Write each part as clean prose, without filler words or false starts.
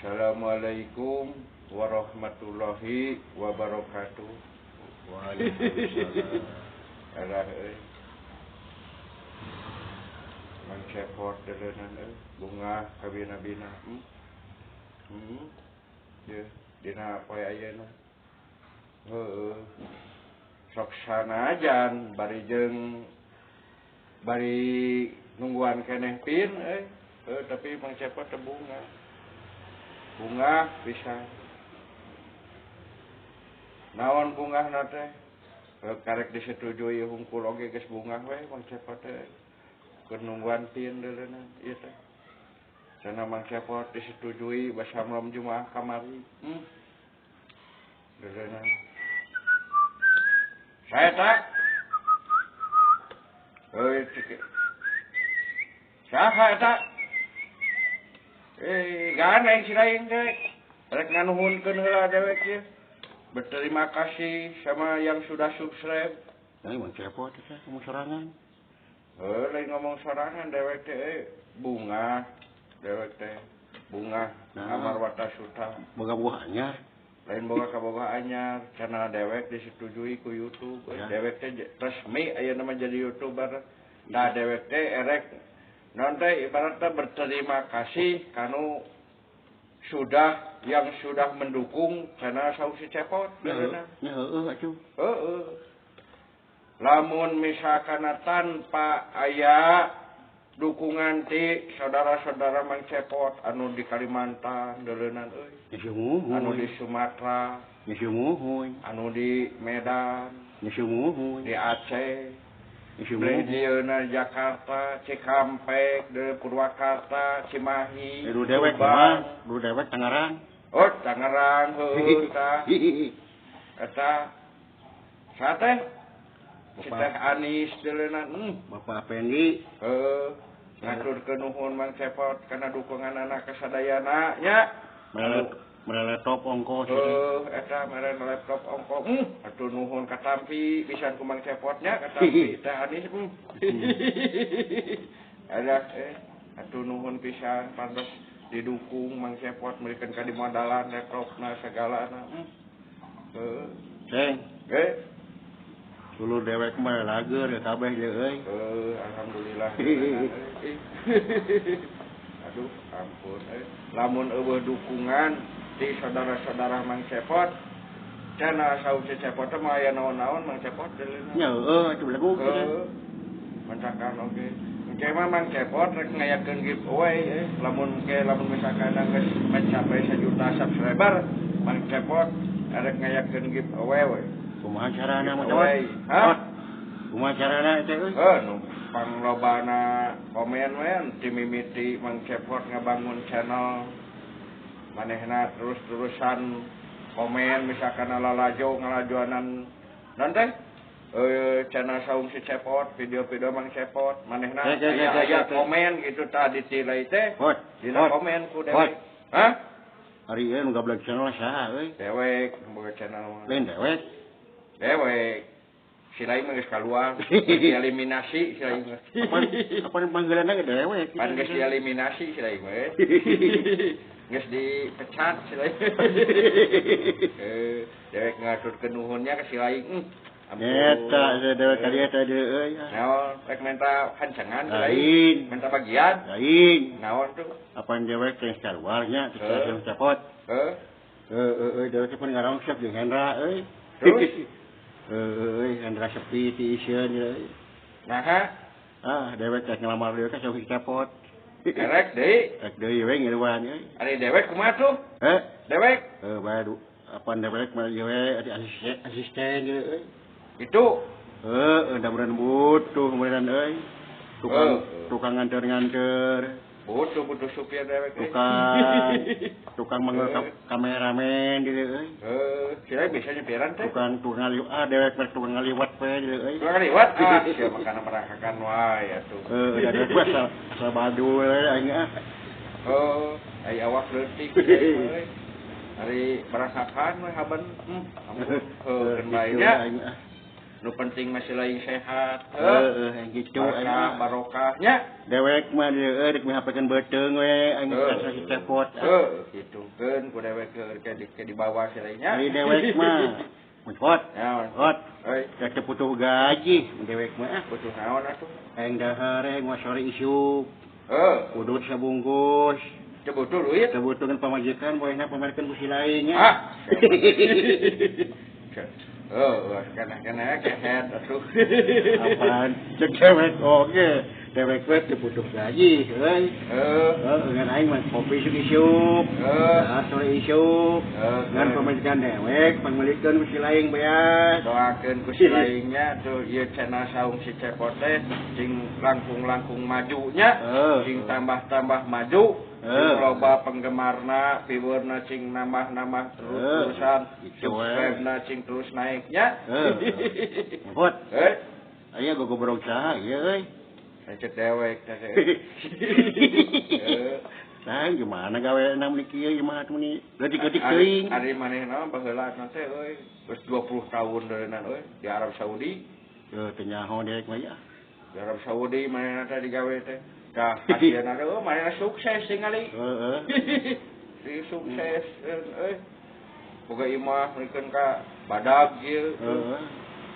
Assalamualaikum warahmatullahi wabarakatuh. Waalaikumsalam. Alah mang cepot deulenan bunga kabina-bina. Ye, dina poe ayeuna. Heueuh. Sok sanajan bari nungguan keneh pin tapi mang cepot teh bunga bisa naon bungahna teh karek disetujui hungkul oge geus bunga we mang cepot teh keur nungguan pin deuleunan ieu teh cenah mang cepot disetujui basamrom jumaah kamari deuleunan saya tak saha tak ganeng si lain teh rek nganuhunkeun heula dewek ieu berterima kasih sama yang sudah subscribe. Mang cepot teh ngomong sorangan. Lain ngomong sorangan dewek teh bunga dewek teh bunga amarwata suta Boga buah anyar. Lain boga kaboga anyar cenah dewek disetujui ku YouTube. Dewek teh resmi ayeuna mah jadi YouTuber. Nah dewek teh erek non teh ibaratnya berterima kasih kanu yang sudah mendukung cenah saus si cepot beuleunan. Heeh atuh. Lamun misalkan tanpa aya dukungan ti saudara-saudara mang cepot anu di Kalimantan deuleunan euy. Anu di Sumatera, anu di Medan, di Aceh, Blejieuna Jakarta, Cikampek, di Purwakarta, Cimahi, Duh dewek Tangerang. Oh, Tangerang heuh tah. Eta sateh si Teh Anis deuleunan Bapak Pendi. ngaturkeun nuhun mang cepot kana dukungan anak kasadayana nya. Mere laptop ongkos. Eta mere laptop ongkos. Atuh nuhun katampi pisan ku mang cepotnya katampi Teh Anis. Ada atuh nuhun pisan pantes didukung mang cepot merikeun ka dimodalan laptopna sagalana. Ceng. Dulu dewek mah lager kabeh ye euy. Alhamdulillah. Aduh ampun lamun eueuh dukungan ti saudara-saudara mang cepot cenah saus cepot teh mah aya naon-naon mang cepot deuleunan. Ya atuh lagu. Mancakan oge. Engke mah mang cepot rek ngayakeun giveaway lamun misalkan geus mencapai 1 juta subscriber mang cepot rek ngayakeun giveaway we. Kumaha carana mah cepot? Hah? Kumaha carana teh euy? Nu panglobana komen we ti mimiti mang cepot ngabangun channel manehna terus-terusan komen misalkan ngalajoanan non teh channel saung si cepot video-video mang cepot manehna aya komen gitu tadi tilai teh dina komen ku dewek. Hah? Ari ieu nu gablek channel saha euy? Dewek boga channel. Lain dewek. Si lain mah geus kaluar, dieliminasi si lain mah. Apa panggilanna ge dewek? Pan geus dieliminasi si lain mah. Geus dipecat si lain. Dewek ngaturkeun nuhunnya ka si lain. Eta dewek kali eta deui euy. Naon rek minta hancengan si lain, minta bagian. Lain. Naon tuh? Apaan dewek teh kaluarnya teh cepot. Dewek pun ngarongsep jeung Hendra euy. Hendra sepi ti isieun euy. Naha? Dewek teh ngelamar deui ka sauk cepot. Rek deui we ngiruan euy. Ari dewek kumaha tuh? Dewek? Bae apaan dewek mah ieu we asisten euy. Itu? Mudah-mudahan butuh mudah-mudahan euy. Tukang nganter. Butuh supir dewek. Tukang mangga kameramen gitu euy. Kira bisa nyepiran teh. Tukang dewek tukang ngaliwat we gitu euy. Tukang ngaliwat? Sia makana merangkakan wae atuh. Ada gua asal badul aing ai awak leutik euy. Ari merangkakan we haben. Keun bae nya. Nu penting masih lain sehat. Gitu barokahnya. dewek mah deueuh rek mihapekeun beuteung we aing rasa si cepot. Kitu keun ku dewek ke di bawah silainya. Ari dewek mah Cepot. Ya, Cepot. Hei, teh putuh gaji dewek mah. Putuh naon atuh? Aing dahar mah sore isuk. Udut sabungkus. Cebutuh duit. Kebutuhan pamajikan bolehna pamerkeun ku si lain nya. Kena kehet atuh. Apaan? Cek dewek oge. Dewek we teu butuh gaji, heuy. Ngan aing mah kopi isuk-isuk. Sore isuk. Ngan pamajikan dewek pangmelikeun ku si lain beas. Doakeun ku si lainnya tuh ieu cenah saung si Cepot teh cing langkung-langkung majunya, cing tambah-tambah maju. Loba penggemarna, viewerna cing nambah-nambah terus-terusan, subscribe-na cing terus naiknya. Cepot. Aya gogobrog saha ieu euy. Cek dewek teh. Nah, gimana gawe na meni kieu gimana meni leutik-leutik teuing. Ari manehna baheula na teh euy, geus 20 tahun deureunana euy di Arab Saudi. Teu nyaho dek mah ya. Di Arab Saudi manehna teh digawe teh. Dah pasieuna teh manehna sukses tingali. Si sukses euy. Boga imah mikeun ka badag ieu.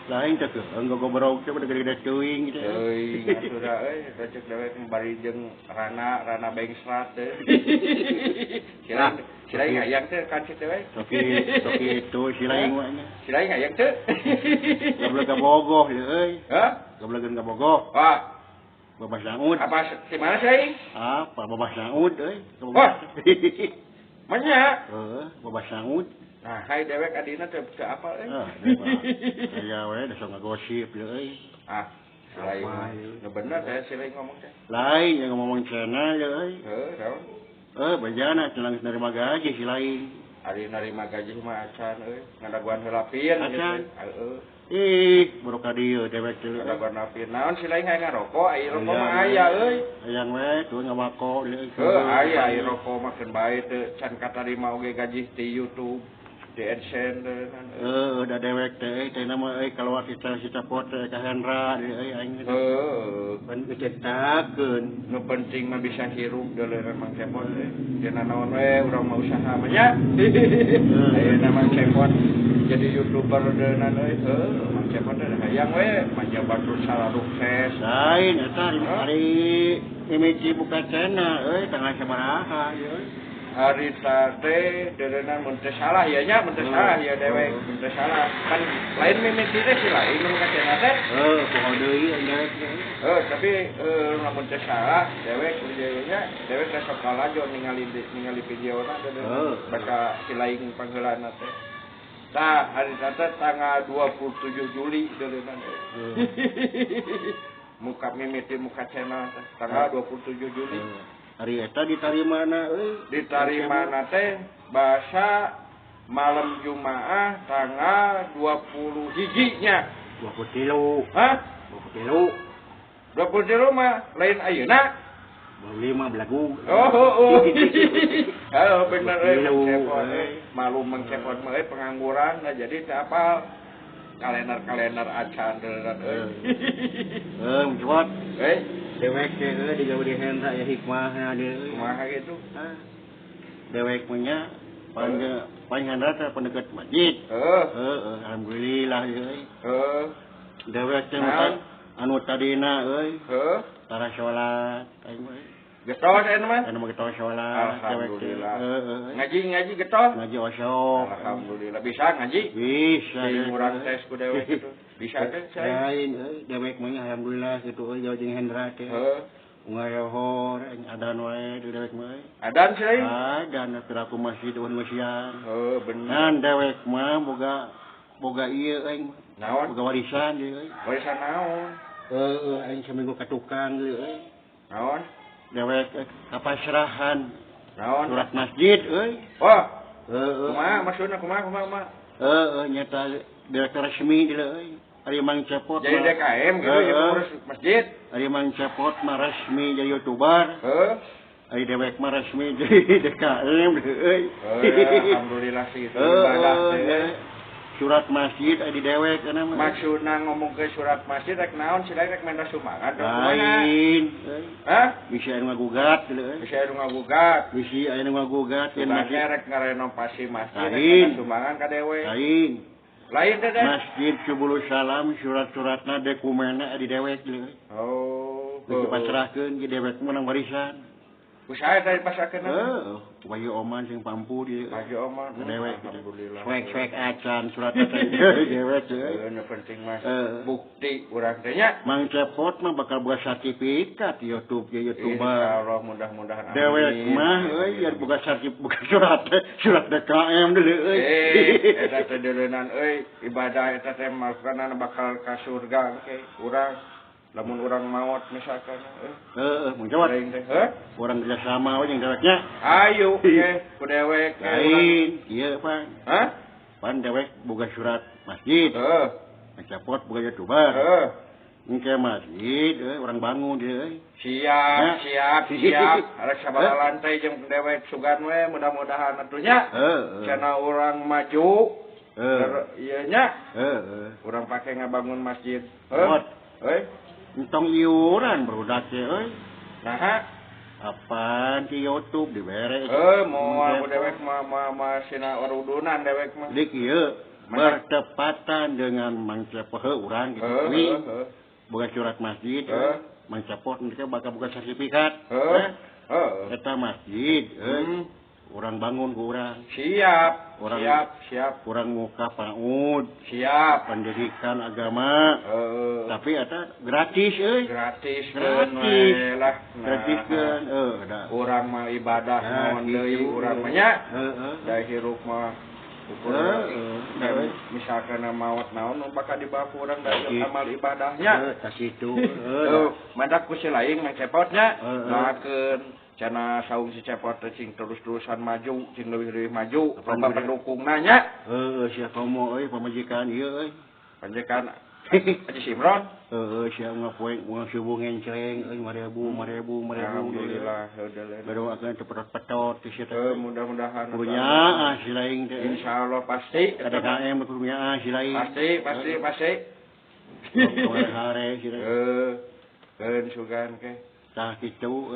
Lain teh enggo gobrog teh bade gede teuing gitu. Euy, atuh da euy, cek dewek bari jeung Rana Bengsrat teh. Silai ngayang teh kan si teh. Toki itu silai mah nya. Silai ngayang teh. Goblok ka bogoh euy. Hah? Goblogeun ka bogoh. Wah. Babas naud. Apa di mana sih? Apa babas naud euy. Wah. Manya. Babas naud. Nah, hai dewek adina teh apa euy? Aya we da sok ngagosip euy. Silai nu bener teh silai ngomong teh. Lain yang ngomong cenah euy. Naon? Bejana cenah nerima gaji si lain. Ari narima gaji mah acan euy, ngadaguan heulapin gitu. Baru ka dieu dewek teh. Ngadaguan heulapin. Naon silai ngae ngarokok, ai rokok mah aya euy. Hayang we tuh ngawako deui. Aya ai rokok mah keun bae teu can katarima oge gaji di YouTube. Di AdSense da dewek teh nama euy kaluar si Cepot teh ka Hendra euy aing ban ngecetakeun nu penting mah bisa hirup deuleureuh Mang Cepot teh dina naon we urang mah usaha mah nya ayeuna Mang Cepot jadi YouTuber deunan euy Mang Cepot teh hayang we manjabat terus salah sukses lain eta hari imiji buka channel euy tanggal sabaraha euy hari teh deureunana mun teh salah ya nya mun teh salah ya dewek mun teh salah kan lain mimiti teh si lain mun ka cenah teh poho deui dewek tapi lamun teh salah dewek nya dewek teh sok kalajo ningali videona teh baca si lain pangheulana teh tah hari teh tanggal 27 Juli deureunana muka mimiti muka channel tanggal 27 Juli hari eta ditarimana euy ditarimana teh basa malam Jumaah tanggal 20 hijinya 23 hah 23 mah lain ayeuna 25 belagu halo bener Cepot malu Mang Cepot mah pengangguran nah jadi teh apal kalender acan deureun euy Cepot dewek teh digawe di Hendra ya hikmahna deui kumaha gitu dewek punya paling Hendra teh pendekat masjid alhamdulillah euy dewek teh anu tadina euy tara salat aing mah getos anu mah getos salat alhamdulillah ngaji getos ngaji osok alhamdulillah bisa ngaji bisa di urang tes ku dewek itu bisa teh lain dewek mah alhamdulillah kitu euy jeung Hendra teh ngayohor adan wae dewek mah adan sih adan teraku masjid wan masjidan bener dewek mah boga ieu aing naon boga warisan deui warisan naon aing saminggu ka tukang euy naon dewek kapasrahan naon surat masjid euy kumaha maksudna kumaha nyata direktur resmi euy ari Mang Cepot jadi DKM gitu pengurus masjid ari Mang Cepot mah resmi jadi YouTuber ari dewek mah resmi jadi DKM euy alhamdulillah sih ibadah teh surat masjid di dewek kana mah. Maksudna ngomong ke surat masjid rek naon sila rek minta sumbangan lain. Hah? Bisa anu ngagugat teh. Bisa anu ngagugat. Bisa anu ngagugat yen masjid rek ngarenovasi masjid rek minta sumbangan ka dewek. Lain teh. Masjid Subulus Salam surat-suratna dokumenna di dewek teh. Oh. Geus pasrahkeun ke dewek menang warisan. Usaha tadi pasrahkeun. Bayi oman sing pampu di Bayi oman dewek alhamdulillah. Swek acan suratna teh dewek teh. Nu penting mah bukti urang teh nya. Mang Cepot mah bakal buka sertifikat YouTube ya YouTuber. Insyaallah mudah-mudahan dewek mah euy biar buka sertifikat surat DKM deuleu euy. Eta teh deuleunan euy ibadah eta teh makanan bakal ka surga oke urang lamun urang maot misalkan mun jawab urang kerja sama we jeung deweknya ayo ge ku dewek lain ieu pan hah pan dewek boga surat masjid Cepot boga YouTuber engke masjid urang bangun dia euy siap arek sabaraha lantai jeung dewek sugan we mudah-mudahan atunya cenah urang maju ieu nya urang pake ngabangun masjid entong iuran barudak teh euy naha apaan di YouTube dibere moal ku dewek mah sina urudunan dewek mah dik ieu bertepatan dengan Mang Cepot urang gitu boga surat masjid Mang Cepot engke bakal buka sertifikat eta masjid urang bangun ku urang siap urang muka PAUD siap pendidikan agama tapi eta gratis euy gratis lah gratiskeun urang mah ibadah naon deui urang mah nya da hirup mah misalkan maot naon bakal dibawa ku urang dari amal ibadahnya ka situ mandak ku si lain Mang Cepotnya doakeun cenah saung si Cepot cing terus-terusan maju cing leuwih maju loba pendukungna nya sia komo euy pamajikan ieu euy pamajikan Haji Simron sia ngapoe uang subuh ngenceng euy 5.000 alhamdulillah berdoakeun teu petot ti sia teh mudah-mudahan punya si lain teh insyaallah pasti ada KM punya si lain pasti hare si keun sugan ke tah kitu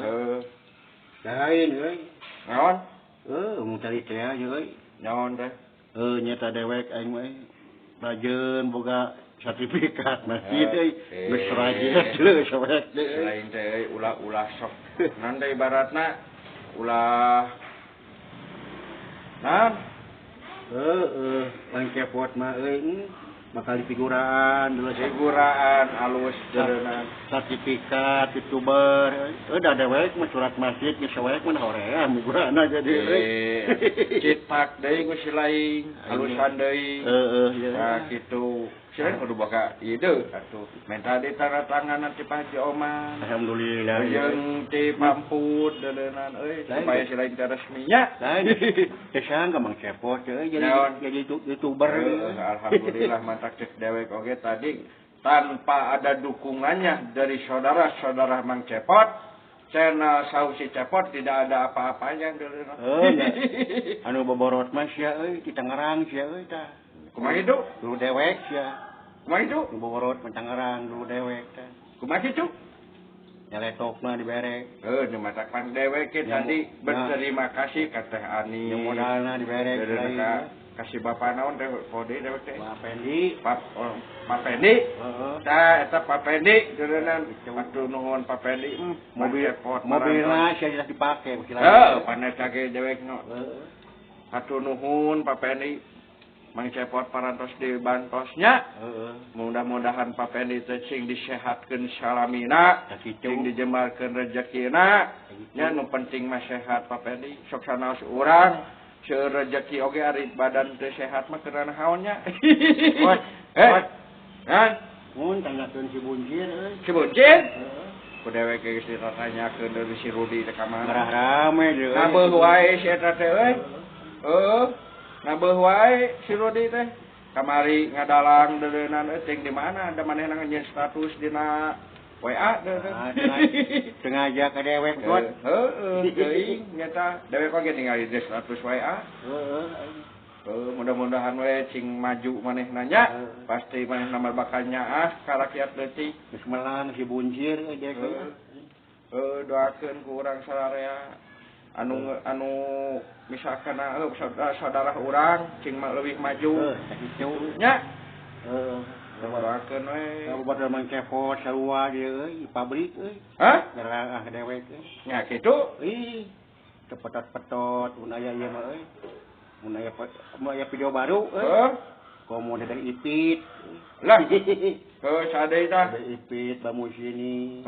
lain euy naon mun tadi teh euy naon teh nyata dewek aing mah rajeun boga sertifikat masjid euy geus rajeun teu sawek lain teh euy ulah sok nan teh ibaratna ulah naon Mang Cepot mah euy bakal figuraan dulu figuraan alus deureunan sertifikat YouTuber da dewek mah surat masjid geus sawek mah horea mugurana jadi citak deui ku si lain alusan deui nah kitu sieun kudu boga ide atuh menta ditandatanganan ti Haji Oman alhamdulillah jeung ti Pamput deuleunan euy supaya si lain teh resminya lain kesang ka Mang Cepot euy jadi YouTuber alhamdulillah mantap cek dewek oge tadi tanpa ada dukungannya dari saudara-saudara Mang Cepot channel Sausi Cepot tidak ada apa-apanya deuleunan anu boborot mah sia euy di Tangerang sia euy tah kumaha itu dulu dewek sia kumaha itu boborot di Tangerang dulu dewek tah kumaha itu nyaletok mah dibere nu matak pan dewek tadi berterima kasih ka Teh Ani yang modalna dibere kasih bapak naon teh kode dewek teh Pak Pendi Pak Pendi tah eta Pak Pendi deureunan atuh nuhun Pak Pendi mobilna sia dipake panes kage dewek no atuh nuhun Pak Pendi Mang Cepot parantos di bantosnya mudah-mudahan Pak Pendi teh cing disehatkeun salamina cing dijembarkeun rezekina nya nu penting mah sehat Pak Pendi sok sanaos urang rezeki oge ari badan teu sehat mah keurana haonnya. Mun tanyakeun si Buncin euy. Si Buncin? Ku dewek geus ditanyakeun dari si Rudi teh ka mana. Marah rame deui. Nabeuh wae si eta teh euy. Nabeuh wae si Rudi teh. Kamari ngadalang deuleunan euy ting di mana? Da manehna ngeun status dina WA sengaja ke dewek buat teuing nyata dewek oge ningali di status WA Mudah-mudahan we cing maju manehna nya. Pasti manehna mah bakal nyaah ka rakyat leutik. Geus melang si buncir aja Doakeun ku urang sararea anu misalkan saudara urang cing leuwih maju. Sakitu Nya. Doakeun we. Kabupaten Mangkepot sarua dieu euy pabrik euy. Hah? Gara dewek euy. Nya kitu. Ih, kepetot-petot mun aya ieu mah euy. Mun aya video baru euy. Komo dari Ipit. Lah. Sadeu tah. Dari Ipit bamu sini.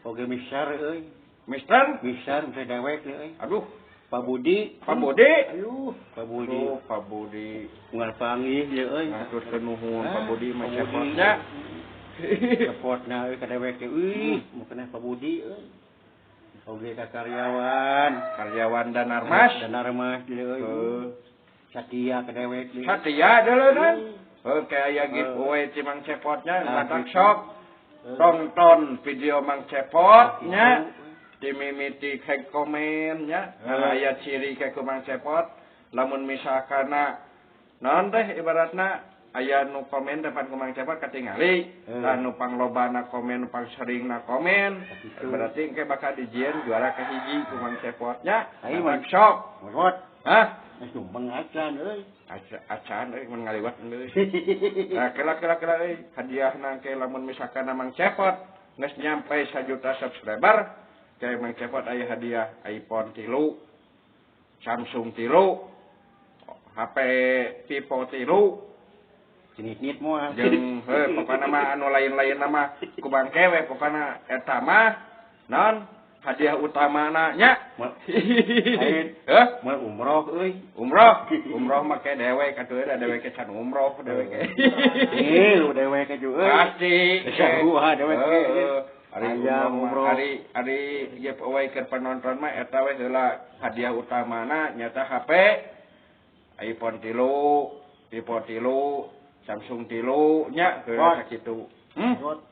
Oge misar euy. Mister? Misar bisa dewek euy. Aduh, Pak Budi. Aduh, Pak Budi. Mungal panggih ieu euy. Ngaturkeun nuhun Pak Budi mah cepotnya. Cepotna euy ka dewek euy. Mukena Pak Budi euy. Oge ka karyawan dan Armas ieu euy. Satia ka dewek ieu. Satia deuleunan. Oke aya giveaway ti Mang Cepotnya matak sok. Tonton video Mang Cepotnya. Dimimiti kayak komennya. Aya ciri kayak Mang Cepot. Lamun misalkana naon teh ibaratna aya nu komen depan ku Mang Cepot katingali. Nu panglobana komen, nu pangseuringna komen. Berarti engke bakal dijieun juara kahiji ku Mang Cepotnya. Ayo Mang sok. Hah? Sumpeng acan euy. Acan euy mun ngaliwat euy. Nah, kela euy. Hadiahna engke lamun misalkan Mang Cepot geus nyampe 1 juta subscriber, kayak Mang Cepot aya hadiah iPhone 3, Samsung 3, HP Vivo 3. Nit moal. Jeung pokona mah anu lain-lain mah ku bangke we pokona eta mah naon hadiah utamana nya. Moal umroh euy. Umroh mah ke dewek atuh da dewek ke can umroh dewek. Lu dewek ke juga euy. Pasti. Gua dewek ke. Ari umroh ari giveaway ke penonton mah eta we heula hadiah utamana nyata HP iPhone 3, Vivo 3, Samsung 3 nya heula sakitu.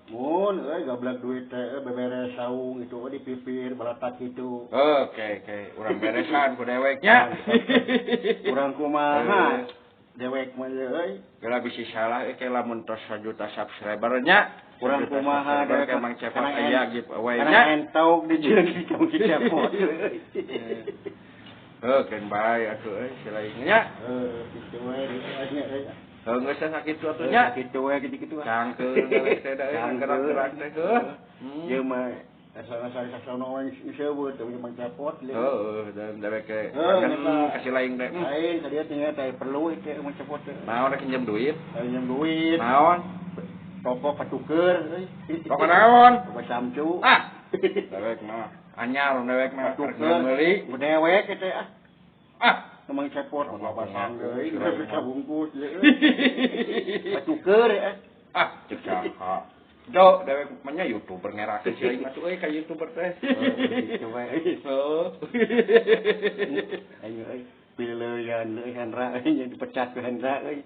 Mun euy gablak duit teh beberes saung itu di pipir balatak kitu. Oke, urang beresan ku dewek nya. Urang kumaha? Dewek mah euy. Geula bisi salah ke lamun tos 1 juta subscriber nya. Urang kumaha dewek Mang Cepot aya giveaway nya. Entok dijieun di Mang Cepot. Ken bae atuh euy silaing nya. Kitu we euy. Geus sakitu atuh nya. Kitu we kitu. Cangkeun teh da euy gerak-gerak teh Ieu mah asal-asal sasono we disebut teh Mang Cepot. Dan dewek ke kasih laing teh. Lain tadi tinggal teh perlu teh Mang Cepot teh. Naon rek pinjem duit? Pinjem duit. Naon? Toko patuker euy. Toko naon? Toko samcu. Dewek mah anyar dewek mah patuker meuli. Dewek teh Mang Cepot babasang euy, bisa bungkus euy. Patuker cek saha. Do dewek mah YouTuber ngerakeun sih mah euy ka YouTuber teh. Kitu we. Ayo euy. Pileyan euy Hendra nya dipecat ku Hendra euy.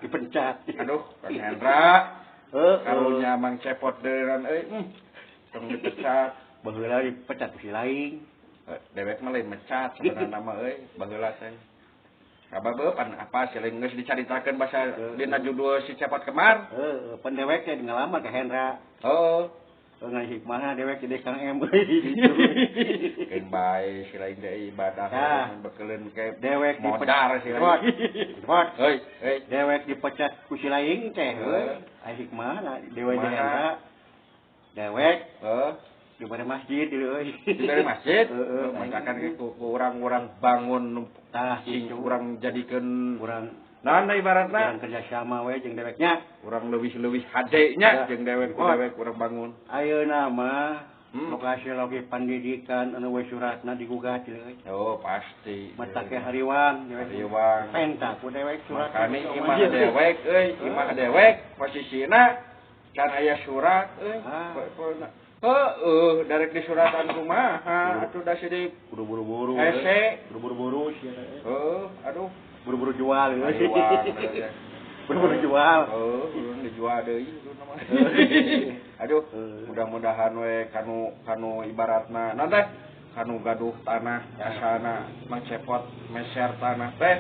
Dipecat. Aduh, Kang Hendra. Karunya Mang Cepot deuran euy. Tong dipecat. Baheula dipecat si lain. Dewek mah lain mecat sebenarnya mah euy, baheula teh. Kababeupan apa sih geus dicaritakeun basa dina judul si Cepot Kemar? Pan dewek teh ngalamar ka Hendra. Ngan hikmahna dewek jadi Kang M euy. Keun bae si lain teh ibadah bekeun ke dewek modar si lain. Euy, dewek dipecat ku si lain teh euy. Ai hikmahna dewek Hendra. Dewek di mana masjid euy. Di mana masjid? Masakan ku urang-urang bangun tah sing urang jadikeun urang naon ibaratna urang kerja sama we jeung deweknya. Urang leuwih-leuwih hade nya jeung dewek urang bangun. Ayeuna mah lokasi logi pendidikan anu we suratna digugat euy. Oh, pasti. Mata ke hariwang. Penta ku dewek surat. Kami imah dewek euy, imah dewek posisina can aya surat euy. Darek di suratan kumaha atuh da sidik kudu buru-buru. Kudu buru-buru sia teh. Aduh, buru-buru jual euy. Buru-buru jual. Urang dijual deui itu mah. Aduh, mudah-mudahan we kanu ibaratna naon teh? Kanu gaduh tanah asana Mang Cepot meser tanah teh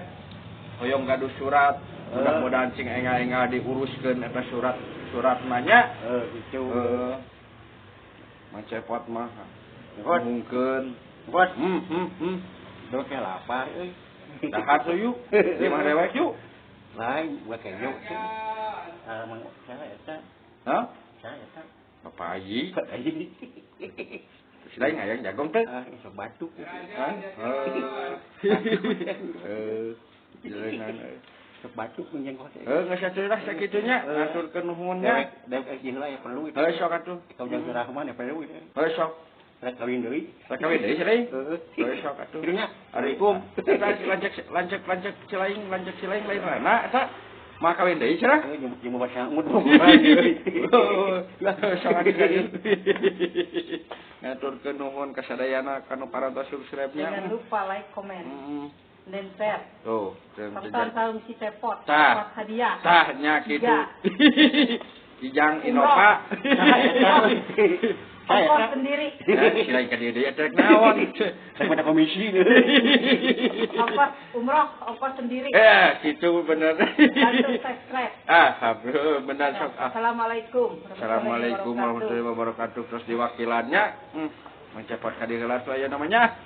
hoyong gaduh surat mudah-mudahan cing enga-enga diuruskeun eta surat nanya gitu mancepot mah ngomongkeun bos do ke lapar euy dahar tuh yuk lima dewek yuk lain buat kayak yuk mang saya eta hah saya eta apa aji aji selain ayang jagong teh sok batuk hah jelenan sok batuk menjenggot geus saeulah sakitunya ngaturkeun nuhunnya dewek lah ya perlu sok atuh kau jeung Rahman ya perlu sok rek kawin deui selain sok atuh Assalamualaikum lancek cilaing lain mana eta mah kawin deui cenah jeung bahasa ngud sok atuh ngaturkeun nuhun kasadayana kanu parantos subscribe-nya jangan lupa like comment dan share tuh serta sarung si tepot tah hadiah tah nya kitu Kijang Innova ongkos sendiri selain ka dieu deui trek naon pada komisi ongkos umroh ongkos sendiri gitu bener bantu subscribe bener sok Assalamualaikum warahmatullahi wabarakatuh terus diwakilannya mencepat ka dieu heula aya namanya